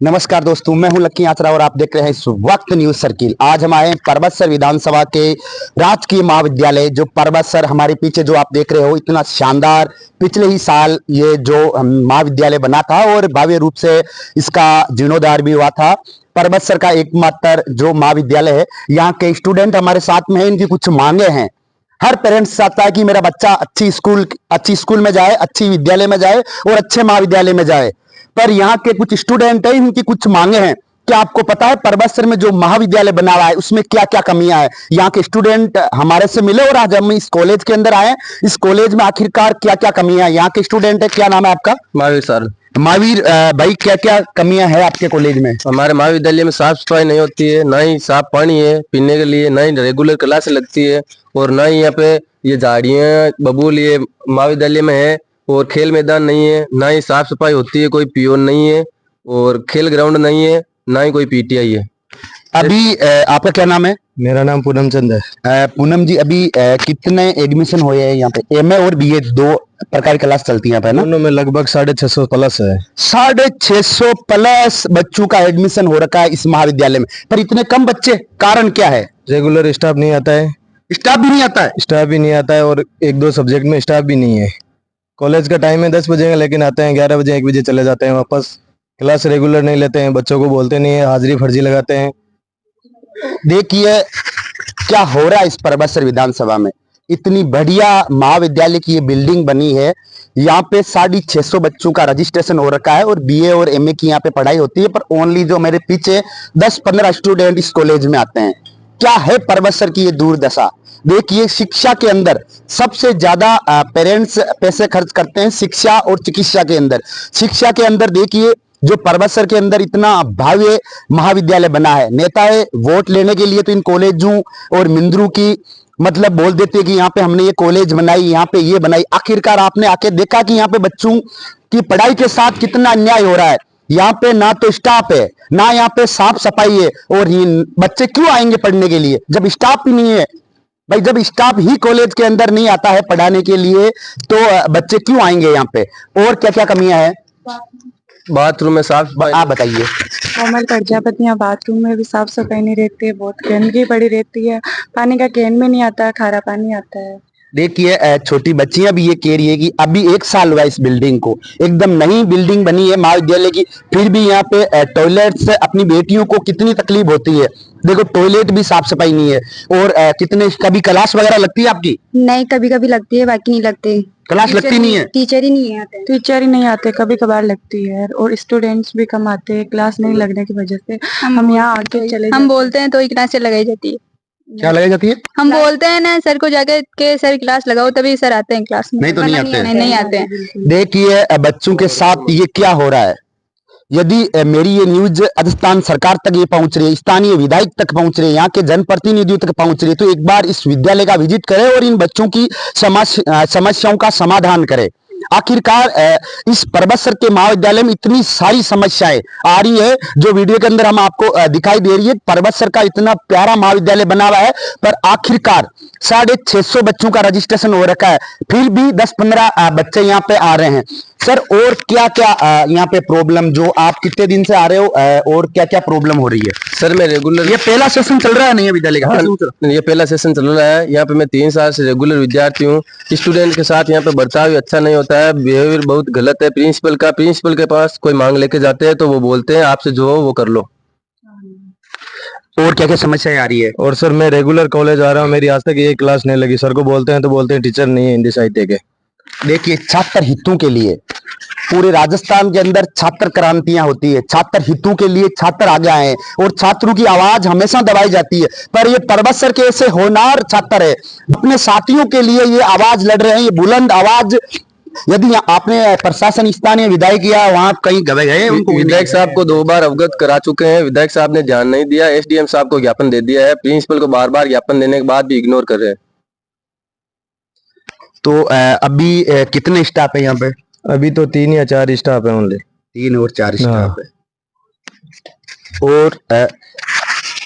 नमस्कार दोस्तों, मैं हूं लक्की आचरा और आप देख रहे हैं इस वक्त न्यूज सर्किल। आज हम आए हैं परबतसर विधानसभा के राजकीय महाविद्यालय। जो परबतसर हमारे पीछे जो आप देख रहे हो, इतना शानदार पिछले ही साल ये जो महाविद्यालय बना था और भव्य रूप से इसका जीर्णोद्धार भी हुआ था। परबतसर का एकमात्र जो महाविद्यालय है, यहाँ के स्टूडेंट हमारे साथ में है। इनकी कुछ मांगे हैं। हर पेरेंट्स चाहता है कि मेरा बच्चा अच्छी स्कूल में जाए, अच्छी विद्यालय में जाए और अच्छे महाविद्यालय में जाए। पर यहाँ के कुछ स्टूडेंट हैं, इनकी कुछ मांगे हैं। क्या आपको पता है परबतसर में जो महाविद्यालय बना हुआ है उसमें क्या क्या कमियां है? यहाँ के स्टूडेंट हमारे से मिले और आज हम इस कॉलेज के अंदर आए। इस कॉलेज में आखिरकार क्या क्या कमियां है? यहाँ के स्टूडेंट है, क्या नाम है आपका? महावीर सर। महावीर भाई, क्या क्या कमियां है आपके कॉलेज में? हमारे महाविद्यालय में साफ सफाई नहीं होती है, ना ही साफ पानी है पीने के लिए, ना ही रेगुलर क्लास लगती है, और ना ही यहाँ पे ये झाड़ियाँ बबूल ये महाविद्यालय में है, और खेल मैदान नहीं है, ना ही साफ सफाई होती है, कोई पियोन नहीं है, और खेल ग्राउंड नहीं है, ना ही कोई पीटीआई है। अभी आपका क्या नाम है? मेरा नाम पूनम चंद है। पूनम जी, अभी कितने एडमिशन हुए हैं यहाँ पे? एमए और बीए दो प्रकार की क्लास चलती है यहाँ पे ना? दोनों में लगभग 650 प्लस है। 650 प्लस बच्चों का एडमिशन हो रखा है इस महाविद्यालय में, पर इतने कम बच्चे, कारण क्या है? रेगुलर स्टाफ नहीं आता है। स्टाफ भी नहीं आता है? स्टाफ भी नहीं आता है, और एक दो सब्जेक्ट में स्टाफ भी नहीं है। कॉलेज का टाइम है 10 बजे का, लेकिन आते हैं 11 बजे 1 बजे चले जाते हैं वापस। क्लास रेगुलर नहीं लेते हैं, बच्चों को बोलते नहीं है, हाजिरी फर्जी लगाते हैं। देखिए क्या हो रहा है इस परबतसर विधानसभा में। इतनी बढ़िया महाविद्यालय की ये बिल्डिंग बनी है, यहाँ पे 650 बच्चों का रजिस्ट्रेशन हो रखा है और बीए और एमए की यहाँ पे पढ़ाई होती है, पर ओनली जो मेरे पीछे 10-15 स्टूडेंट इस कॉलेज में आते हैं। क्या है परबतसर की ये दुर्दशा? देखिए, शिक्षा के अंदर सबसे ज्यादा पेरेंट्स पैसे खर्च करते हैं शिक्षा और चिकित्सा के अंदर। शिक्षा के अंदर देखिए, जो परबतसर के अंदर इतना भव्य महाविद्यालय बना है, नेताएं वोट लेने के लिए तो इन कॉलेजों और मिंद्रू की मतलब बोल देते हैं कि यहाँ पे हमने ये कॉलेज बनाई, यहाँ पे ये बनाई। आखिरकार आपने आके देखा कि यहाँ पे बच्चों की पढ़ाई के साथ कितना अन्याय हो रहा है। यहाँ पे ना तो स्टाफ है, ना यहाँ पे साफ सफाई है, और ये बच्चे क्यों आएंगे पढ़ने के लिए जब स्टाफ भी नहीं है? भाई, जब स्टाफ ही कॉलेज के अंदर नहीं आता है पढ़ाने के लिए तो बच्चे क्यों आएंगे यहाँ पे? और क्या क्या कमियां हैं? बाथरूम में साफ सफाई आप बताइए। कोमल प्रजापति, यहाँ बाथरूम में भी साफ सफाई नहीं रहती है, बहुत गंदगी पड़ी रहती है। पानी का कैन में नहीं आता, खारा पानी आता है। देखिए, छोटी बच्चियां भी ये कह रही है कि अभी 1 साल हुआ इस बिल्डिंग को, एकदम नई बिल्डिंग बनी है महाविद्यालय की, फिर भी यहाँ पे टॉयलेट से अपनी बेटियों को कितनी तकलीफ होती है। देखो, टॉयलेट भी साफ सफाई नहीं है। और कितने कभी क्लास वगैरह लगती है आपकी? नहीं, कभी कभी लगती है, बाकी नहीं लगती। क्लास लगती नहीं है? टीचर ही नहीं आते। टीचर ही नहीं आते, कभी कभार लगती है, और स्टूडेंट्स भी कम आते हैं क्लास नहीं लगने की वजह से। हम यहाँ आके चले हम बोलते हैं तो ही क्लास लगाई जाती है। क्या लगाई जाती है? हम बोलते हैं ना सर को जाके के सर क्लास लगाओ, तभी सर आते हैं क्लास में। नहीं तो नहीं आते? नहीं आते हैं। देखिए, बच्चों के साथ ये क्या हो रहा है। यदि मेरी ये न्यूज राजस्थान सरकार तक ये पहुंच रही है, स्थानीय विधायक तक पहुंच रही है, यहाँ के जनप्रतिनिधियों तक पहुंच रही है, तो एक बार इस विद्यालय का विजिट करें और इन बच्चों की समस्याओं का समाधान करें। आखिरकार इस परबतसर के महाविद्यालय में इतनी सारी समस्याएं आ रही है, जो वीडियो के अंदर हम आपको दिखाई दे रही है। परबतसर का इतना प्यारा महाविद्यालय बना हुआ है, पर आखिरकार 650 बच्चों का रजिस्ट्रेशन हो रखा है, फिर भी 10-15 बच्चे यहाँ पे आ रहे हैं। सर, और क्या क्या यहाँ पे प्रॉब्लम, जो आप कितने दिन से आ रहे हो, और क्या क्या प्रॉब्लम हो रही है? सर मैं रेगुलर, ये पहला सेशन चल रहा है नहीं विद्यालय का? हाँ, ये पहला सेशन चल रहा है। यहाँ पे मैं 3 साल से रेगुलर विद्यार्थी हूँ। स्टूडेंट के साथ यहाँ पे बर्ताव भी अच्छा नहीं होता है, बिहेवियर बहुत गलत है। प्रिंसिपल के पास कोई मांग लेके जाते हैं तो वो बोलते हैं आपसे जो हो वो कर लो। और क्या क्या समस्याएं आ रही है? और सर, मैं रेगुलर कॉलेज आ रहा हूँ, मेरी आज तक एक क्लास नहीं लगी। सर को बोलते हैं तो बोलते हैं टीचर नहीं है हिंदी साहित्य के। देखिए, छात्र हितों के लिए पूरे राजस्थान के अंदर छात्र क्रांतियां होती है। छात्र हितों के लिए छात्र आगे आए हैं और छात्रों की आवाज हमेशा दबाई जाती है, पर ये परबतसर के ऐसे होनहार छात्र है, अपने साथियों के लिए ये आवाज लड़ रहे हैं, ये बुलंद आवाज। यदि आपने प्रशासन स्थानीय विधायक किया, वहां कहीं गए उनको? विधायक साहब को 2 बार अवगत करा चुके हैं, विधायक साहब ने ध्यान नहीं दिया। एसडीएम साहब को ज्ञापन दे दिया है, प्रिंसिपल को बार बार ज्ञापन देने के बाद भी इग्नोर कर रहे हैं। तो अभी कितने स्टाफ है यहाँ पे? अभी तो 3 या 4 स्टाफ है ओनली। 3 और 4 स्टाफ है। और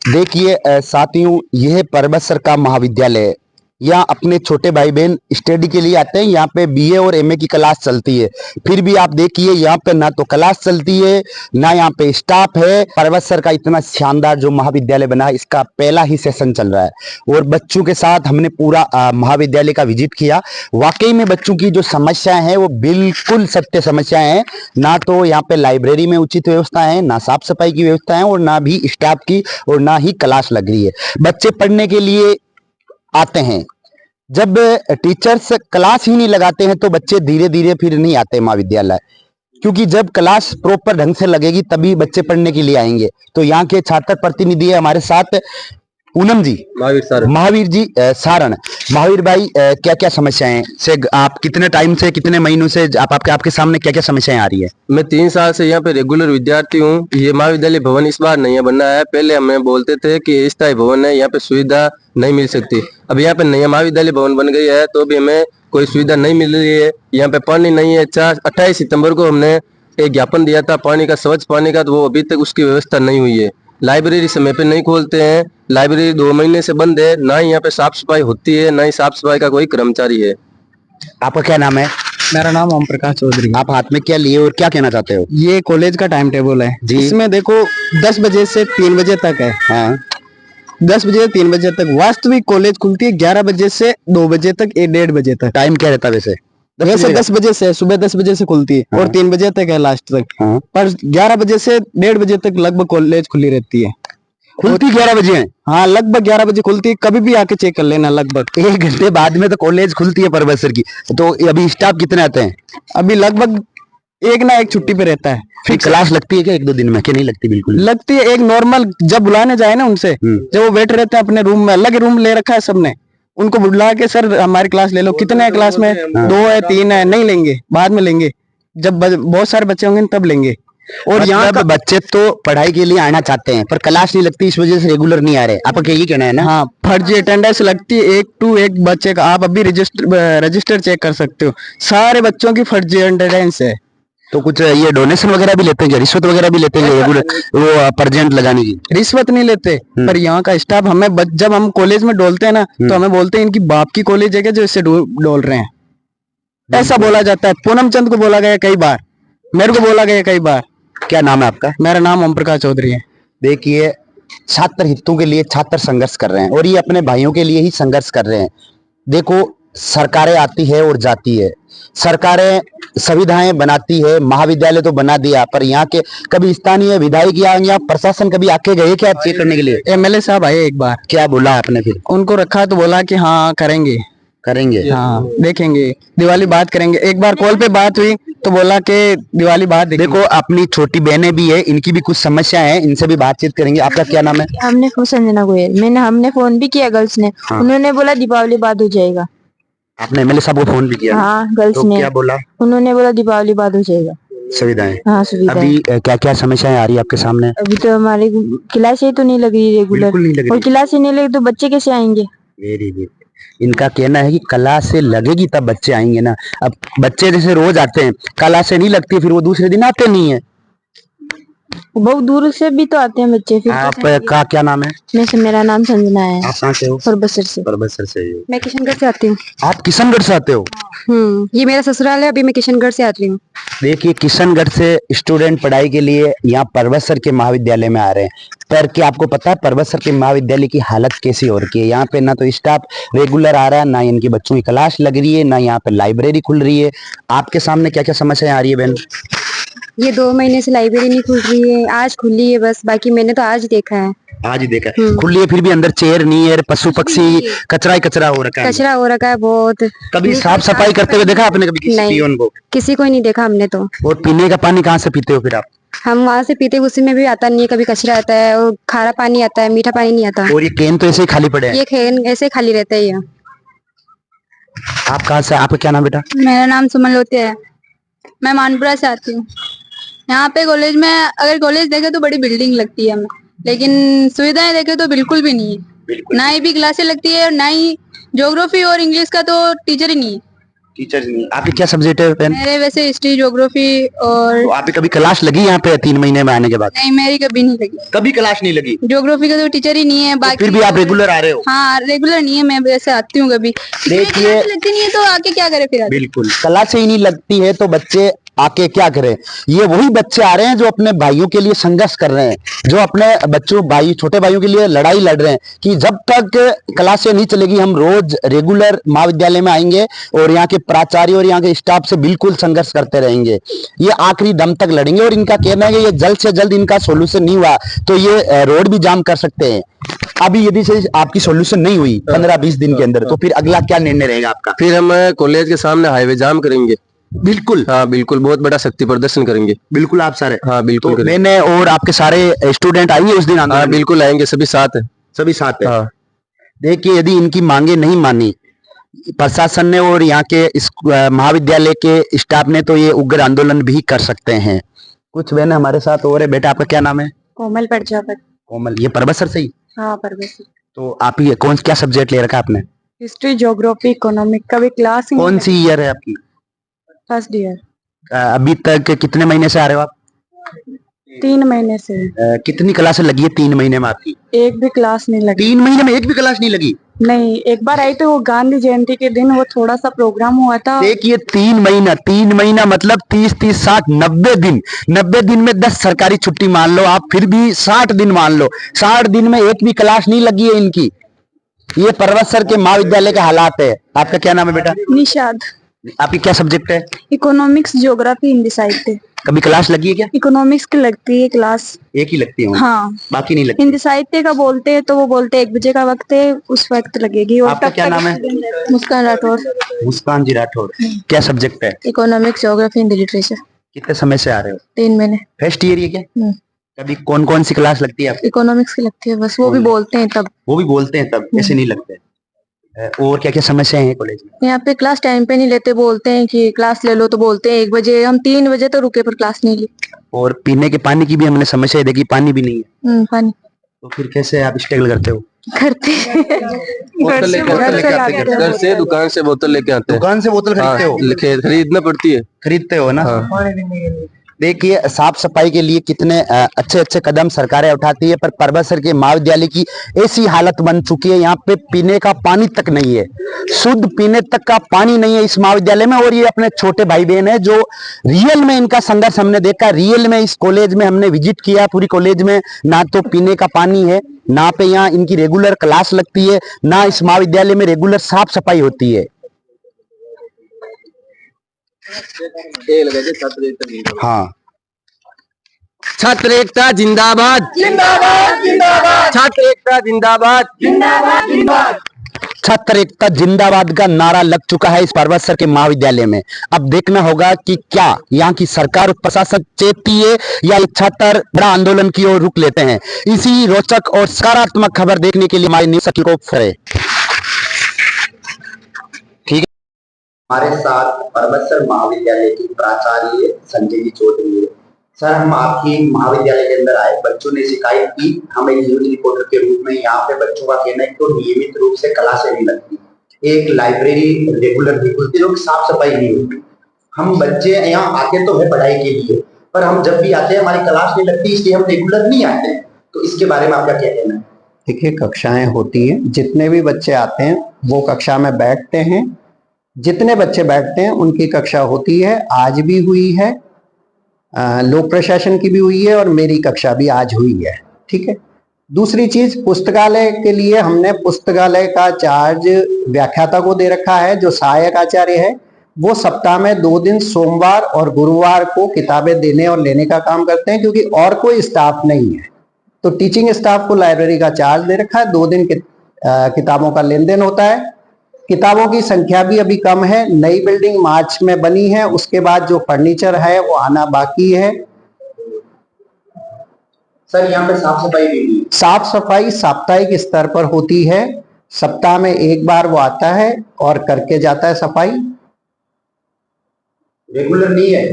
देखिए साथियों, यह परबतसर का महाविद्यालय है। यहाँ अपने छोटे भाई बहन स्टडी के लिए आते हैं। यहाँ पे बीए और एमए की क्लास चलती है, फिर भी आप देखिए यहाँ पे ना तो क्लास चलती है ना यहाँ पे स्टाफ है। पर्वत सर का इतना शानदार जो महाविद्यालय बना है, इसका पहला ही सेशन चल रहा है और बच्चों के साथ हमने पूरा महाविद्यालय का विजिट किया। वाकई में बच्चों की जो समस्याएं हैं वो बिल्कुल सत्य समस्याएं हैं। ना तो यहाँ पे लाइब्रेरी में उचित व्यवस्था है, ना साफ सफाई की व्यवस्था है और ना भी स्टाफ की, और ना ही क्लास लग रही है। बच्चे पढ़ने के लिए आते हैं, जब टीचर्स क्लास ही नहीं लगाते हैं तो बच्चे धीरे धीरे फिर नहीं आते महाविद्यालय, क्योंकि जब क्लास प्रॉपर ढंग से लगेगी तभी बच्चे पढ़ने के लिए आएंगे। तो यहाँ के छात्र प्रतिनिधि है हमारे साथ, पूनम जी, महावीर जी सारण। महावीर भाई, क्या क्या समस्याएं से आप कितने टाइम से, कितने महीनों से आपके सामने क्या क्या समस्याएं आ रही है? मैं 3 साल से यहाँ पे रेगुलर विद्यार्थी हूँ। ये महाविद्यालय भवन इस बार नहीं बना है। पहले हमें बोलते थे कि स्थायी भवन है, यहाँ पे सुविधा नहीं मिल सकती। अब यहाँ पे नया महाविद्यालय भवन बन गई है तो भी हमें कोई सुविधा नहीं मिल रही है। यहाँ पे पानी नहीं है। 28 सितंबर को हमने एक ज्ञापन दिया था पानी का, स्वच्छ पानी का, तो वो अभी तक उसकी व्यवस्था नहीं हुई है। लाइब्रेरी समय पे नहीं खोलते हैं, लाइब्रेरी 2 महीने से बंद है। ना ही यहाँ पे साफ सफाई होती है, ना ही साफ सफाई का कोई कर्मचारी है। आपका क्या नाम है? मेरा नाम ओम प्रकाश चौधरी। आप हाथ में क्या लिए और क्या कहना चाहते हो? ये कॉलेज का टाइम टेबल है जी। इसमें देखो 10 बजे से 3 बजे तक है। हाँ, 10 बजे से 3 बजे तक। वास्तविक कॉलेज खुलती है 11 बजे से 2 बजे तक, 1:30 बजे तक। टाइम क्या रहता है वैसे? वैसे 10 बजे से, सुबह 10 बजे से खुलती है और 3 बजे तक है लास्ट तक। हाँ। पर 11 बजे से 1:30 बजे तक लगभग कॉलेज खुली रहती है। खुलती 11 बजे है? हाँ, लगभग 11 बजे खुलती है। कभी भी आके चेक कर लेना। लगभग 1 घंटे बाद में तो कॉलेज खुलती है पर्वत सर की। तो अभी स्टाफ कितने आते हैं? अभी लगभग एक ना एक छुट्टी पे रहता है। फिर क्लास लगती है क्या 1-2 दिन में? क्या नहीं लगती? बिल्कुल लगती है। एक नॉर्मल जब बुलाने जाए ना उनसे, जब वो बैठ रहते हैं अपने रूम में, अलग रूम ले रखा है सबने, उनको बुला के सर हमारी क्लास ले लो। कितने है क्लास में? 2 है, 3 है? नहीं लेंगे, बाद में लेंगे। जब बहुत सारे बच्चे होंगे तब लेंगे। और यहाँ मतलब बच्चे तो पढ़ाई के लिए आना चाहते हैं पर क्लास नहीं लगती, इस वजह से रेगुलर नहीं आ रहे। आपका यही कहना है ना? हाँ, फर्जी अटेंडेंस लगती है 1 to 1 बच्चे का। आप अभी रजिस्टर चेक कर सकते हो, सारे बच्चों की फर्जी अटेंडेंस है। तो कुछ ये डोनेशन वगैरह भी लेते हैं क्या? रिश्वत वगैरह भी लेते हैं रेगुलर वो परजेंट लगाने की? रिश्वत नहीं लेते, पर यहाँ का स्टाफ हमें जब हम कॉलेज में डोलते हैं ना तो हमें बोलते हैं इनकी बाप की कॉलेज है क्या जो इससे डोल रहे हैं। ऐसा बोला जाता है। पूनम चंद को बोला गया कई बार, मेरे को बोला गया कई बार। क्या नाम है आपका? मेरा नाम ओम प्रकाश चौधरी है। देखिए, छात्र हितों के लिए छात्र संघर्ष कर रहे हैं और ये अपने भाइयों के लिए ही संघर्ष कर रहे हैं। देखो, सरकारें आती है और जाती है, सरकारें सुविधाएं बनाती है, महाविद्यालय तो बना दिया, पर यहाँ के कभी स्थानीय विधायक या प्रशासन कभी आके गए क्या चेक करने के लिए? एमएलए साहब आए एक बार। क्या बोला आपने फिर? उनको रखा तो बोला कि हाँ करेंगे, हाँ देखेंगे, दिवाली बात करेंगे। एक बार कॉल पे बात हुई तो बोला कि दिवाली बात देखेंगे। देखो, अपनी छोटी बहनें भी है, इनकी भी कुछ समस्या है, इनसे भी बातचीत करेंगे। आपका क्या नाम है? हमने संजना गोयल, हमने फोन भी किया गर्ल्स ने। उन्होंने बोला दीपावली बाद हो जाएगा। आपने एमएलए साहब को फोन भी किया? हाँ, गर्ल्स तो ने। क्या बोला? उन्होंने बोला दीपावली बाद हो जाएगा सुविधाएं। हाँ, सुविधाएं। अभी क्या क्या समस्याएं आ रही है आपके सामने? अभी तो हमारी क्लासें तो नहीं लग रही रेगुलर, बिल्कुल नहीं लग रही। और क्लासें नहीं लगी तो बच्चे कैसे आएंगे? Very good. इनका कहना है कि कला से लगेगी तब बच्चे आएंगे ना। अब बच्चे जैसे रोज आते हैं, कला से नहीं लगती फिर वो दूसरे दिन आते नहीं है। बहुत दूर से भी तो आते हैं बच्चे। फिर आपका क्या नाम है? मेरा नाम संजना है। आप कहाँ से हो? परबसर से। परबसर से हो। मैं किशनगढ़ से आती हूँ। आप किशनगढ़ से आते हो? ये मेरा ससुराल है। अभी मैं किशनगढ़ से आती हूँ। देखिए, किशनगढ़ से स्टूडेंट पढ़ाई के लिए यहाँ परबसर के महाविद्यालय में आ रहे हैं, पर क्या आपको पता है परबसर के महाविद्यालय की हालत कैसी हो रही है? यहाँ पे ना तो स्टाफ रेगुलर आ रहा है, ना इनकी बच्चों की क्लास लग रही है, ना यहाँ पे लाइब्रेरी खुल रही है। आपके सामने क्या क्या समस्याएं आ रही है बहन? ये 2 महीने से लाइब्रेरी नहीं खुल रही है, आज खुली है बस। बाकी मैंने तो आज देखा है। आज ही देखा है खुली है, फिर भी अंदर चेयर नहीं है, पशु पक्षी कचरा ही कचरा हो रखा है। कचरा हो रखा है बहुत। कभी साफ सफाई करते हुए देखा आपने कभी किसी पियोन को? किसी को ही नहीं देखा हमने तो। और पीने का पानी कहाँ से पीते हो फिर आप? हम वहाँ से पीते, उसी में भी आता नहीं है। कभी कचरा आता है और खारा पानी आता है, मीठा पानी नहीं आता। और ये कैन तो ऐसे ही खाली पड़े हैं? ये खेन ऐसे खाली रहता है। ये आप कहाँ से? आपका क्या नाम बेटा? मेरा नाम सुमन लोते है। मैं मानपुरा से आती हूँ। यहाँ पे कॉलेज में अगर कॉलेज देखे तो बड़ी बिल्डिंग लगती है हमें, लेकिन सुविधाएं देखे तो बिल्कुल भी नहीं है। ना ही भी क्लासें लगती है, ना ही ज्योग्राफी और इंग्लिश का तो टीचर ही नहीं है। टीचर्स नहीं, आपके क्या सब्जेक्ट है बहन? मेरे वैसे हिस्ट्री, ज्योग्राफी और तो आपकी कभी क्लास लगी यहाँ पे 3 महीने में आने के बाद? नहीं, मेरी कभी नहीं लगी। कभी क्लास नहीं लगी? ज्योग्राफी का तो टीचर ही नहीं है। तो बाकी फिर भी आप रेगुलर आ रहे हो? हाँ, रेगुलर नहीं है, मैं वैसे आती हूँ कभी। देखिए, लगती नहीं है तो आके क्या करे फिर? बिल्कुल क्लास ही नहीं लगती है तो बच्चे आके क्या करें? ये वही बच्चे आ रहे हैं जो अपने भाइयों के लिए संघर्ष कर रहे हैं, जो अपने बच्चों भाई छोटे भाइयों के लिए लड़ाई लड़ रहे हैं कि जब तक क्लासें नहीं चलेगी हम रोज रेगुलर महाविद्यालय में आएंगे और यहाँ के प्राचार्य और यहाँ के स्टाफ से बिल्कुल संघर्ष करते रहेंगे, ये आखिरी दम तक लड़ेंगे। और इनका कहना है कि ये जल्द से जल्द इनका सोल्यूशन नहीं हुआ तो ये रोड भी जाम कर सकते हैं। अभी यदि से आपकी सोल्यूशन नहीं हुई 15-20 दिन के अंदर, तो फिर अगला क्या निर्णय रहेगा आपका? फिर हम कॉलेज के सामने हाईवे जाम करेंगे। बिल्कुल, हाँ बिल्कुल, बहुत बड़ा शक्ति प्रदर्शन करेंगे। बिल्कुल आप सारे, हाँ बिल्कुल तो करेंगे। मैंने और आपके सारे स्टूडेंट आएंगे उस दिन हाँ आंदोलन में? बिल्कुल आएंगे, सभी साथ है। सभी साथ है। हाँ देखिए, यदि इनकी मांगे नहीं मानी प्रशासन ने और यहाँ के इस महाविद्यालय के स्टाफ ने, तो ये उग्र आंदोलन भी कर सकते हैं। कुछ बहन हमारे साथ और है। बेटा, आपका क्या नाम है? कोमल प्रजापति। कोमल, ये परबसर से ही? हाँ, परवेश। तो आप ये क्या सब्जेक्ट ले रखा है आपने? History, geography, economic. कभी क्लास ही कौन सी ईयर है आपकी? First year. अभी तक कितने महीने से आ रहे हो आप? 3 महीने से। कितनी क्लासें लगी है 3 महीने में आपकी? एक भी क्लास नहीं लगी। 3 महीने में एक भी क्लास नहीं लगी? नहीं, एक बार आई तो वो गांधी जयंती के दिन वो थोड़ा सा प्रोग्राम हुआ था। देखिए, 3 महीना मतलब 30-30, 60, 90 दिन। 90 दिन में 10 सरकारी छुट्टी मान लो आप, फिर भी 60 दिन मान लो। 60 दिन में एक भी क्लास नहीं लगी है इनकी। ये परबसर के महाविद्यालय के हालात है। आपका क्या नाम है बेटा? निषाद। आपकी क्या सब्जेक्ट है? इकोनॉमिक्स, ज्योग्राफी, हिंदी साहित्य। कभी क्लास लगी है क्या? इकोनॉमिक्स की लगती है क्लास। एक ही लगती है? हाँ, बाकी नहीं लगती? हिंदी साहित्य का बोलते हैं तो वो बोलते हैं 1 बजे का वक्त है, उस वक्त लगेगी। और आपका क्या नाम है? मुस्कान राठौर। मुस्कान जी राठौर। क्या सब्जेक्ट है? Economics, geography, Hindi literature. कितने समय से आ रहे हो? 3 महीने। फर्स्ट ईयर ये क्या? कभी कौन कौन सी क्लास लगती है आपकी? इकोनॉमिक्स की लगती है बस, वो भी बोलते हैं तब। वो भी बोलते हैं तब, ऐसे नहीं लगते। और क्या क्या समस्याएं हैं कॉलेज में? यहाँ पे क्लास टाइम पे नहीं लेते, बोलते हैं कि क्लास ले लो तो बोलते हैं 1 बजे। हम 3 बजे तो रुके पर क्लास नहीं ली। और पीने के पानी की भी हमने समस्या देखी, पानी भी नहीं है। पानी तो फिर कैसे आप स्ट्रगल करते हो? करते बोतल लेके आते हैं, घर से दुकान से बोतल लेके आते हैं। दुकान से बोतल खरीदते हो? खरीदना पड़ती है। खरीदते हो ना? हाँ। देखिए, साफ सफाई के लिए कितने अच्छे अच्छे कदम सरकारें उठाती है, पर परबसर के महाविद्यालय की ऐसी हालत बन चुकी है, यहाँ पे पीने का पानी तक नहीं है। शुद्ध पीने तक का पानी नहीं है इस महाविद्यालय में। और ये अपने छोटे भाई बहन है जो रियल में इनका संघर्ष हमने देखा। रियल में इस कॉलेज में हमने विजिट किया, पूरी कॉलेज में ना तो पीने का पानी है, ना पे यहाँ इनकी रेगुलर क्लास लगती है, ना इस महाविद्यालय में रेगुलर साफ सफाई होती है। हाँ, छात्र एकता जिंदाबाद, जिंदाबाद जिंदाबाद। छात्र एकता जिंदाबाद, जिंदाबाद जिंदाबाद। छात्र एकता जिंदाबाद का नारा लग चुका है इस परबसर के महाविद्यालय में। अब देखना होगा कि क्या यहाँ की सरकार और प्रशासन चेतती है या ये छात्र बड़ा आंदोलन की ओर रुख लेते हैं। इसी रोचक और सकारात्मक खबर देखने के लिए हमारे न्यूज़ को करें। ठीक है, हमारे साथ परबसर महाविद्यालय की प्राचार्य संजय जी चौधरी है। सर, हम आपके महाविद्यालय के अंदर आए, बच्चों ने शिकायत की, हम एक न्यूज रिपोर्टर के रूप में यहाँ पे बच्चों का कहना है तो नियमित रूप से क्लासें नहीं लगती, एक लाइब्रेरी रेगुलर नहीं खुलती, लोग साफ सफाई नहीं होती। हम बच्चे यहाँ आते तो है पढ़ाई के लिए, पर हम जब भी आते हैं हमारी क्लास नहीं लगती, इसलिए हम रेगुलर नहीं आते। तो इसके बारे में आपका क्या कहना है? देखिए, कक्षाएं होती हैं, जितने भी बच्चे आते हैं वो कक्षा में बैठते हैं। जितने बच्चे बैठते हैं उनकी कक्षा होती है। आज भी हुई है, लोक प्रशासन की भी हुई है और मेरी कक्षा भी आज हुई है। ठीक है। दूसरी चीज, पुस्तकालय के लिए हमने पुस्तकालय का चार्ज व्याख्याता को दे रखा है, जो सहायक आचार्य है। वो सप्ताह में 2 दिन सोमवार और गुरुवार को किताबें देने और लेने का काम करते हैं, क्योंकि और कोई स्टाफ नहीं है। तो टीचिंग स्टाफ को लाइब्रेरी का चार्ज दे रखा है। 2 दिन किताबों का लेन देन होता है। किताबों की संख्या भी अभी कम है। नई बिल्डिंग मार्च में बनी है, उसके बाद जो फर्नीचर है वो आना बाकी है। सर, यहाँ पे साफ सफाई भी नहीं है? साफ सफाई साप्ताहिक स्तर पर होती है। सप्ताह में 1 बार वो आता है और करके जाता है सफाई। रेगुलर नहीं है।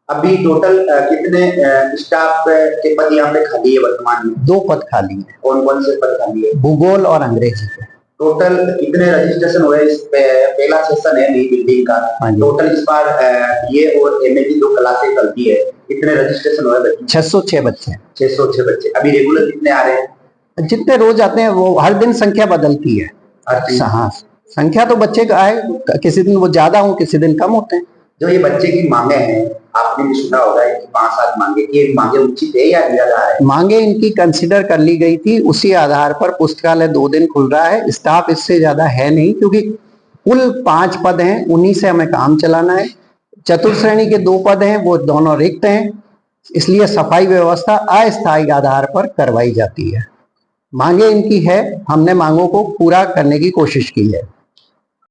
अभी टोटल कितने स्टाफ के पद यहाँ पे खाली है वर्तमान में? 2 पद खाली है। कौन कौन से पद खाली है? भूगोल और अंग्रेजी के। टोटल कितने रजिस्ट्रेशन हुए इस पहला सेशन है नई बिल्डिंग का? हाँ जी। टोटल इस बार ये और एमए की 2 क्लासें चलती है, कितने रजिस्ट्रेशन हुए बच्चे? 606 बच्चे हैं। 606 बच्चे। अभी रेगुलर कितने आ रहे हैं? जितने रोज आते हैं वो हर दिन संख्या बदलती है। अच्छा। हाँ, संख्या तो बच्चे का है, किसी दिन वो ज्यादा हो किसी दिन कम होते हैं। जो ये बच्चे की मांगे हैं, आपने भी सुना होगा कि 5-7 मांगे, ये मांगे उचित है या ज्यादा है? मांगे इनकी कंसिडर कर ली गई थी, उसी आधार पर पुस्तकालय 2 दिन खुल रहा है। स्टाफ इससे ज्यादा है नहीं, क्योंकि कुल 5 पद हैं, उन्हीं से हमें काम चलाना है। चतुर्थ श्रेणी के 2 पद हैं, वो दोनों रिक्त हैं, इसलिए सफाई व्यवस्था अस्थायी आधार पर करवाई जाती है। मांगे इनकी है, हमने मांगों को पूरा करने की कोशिश की है।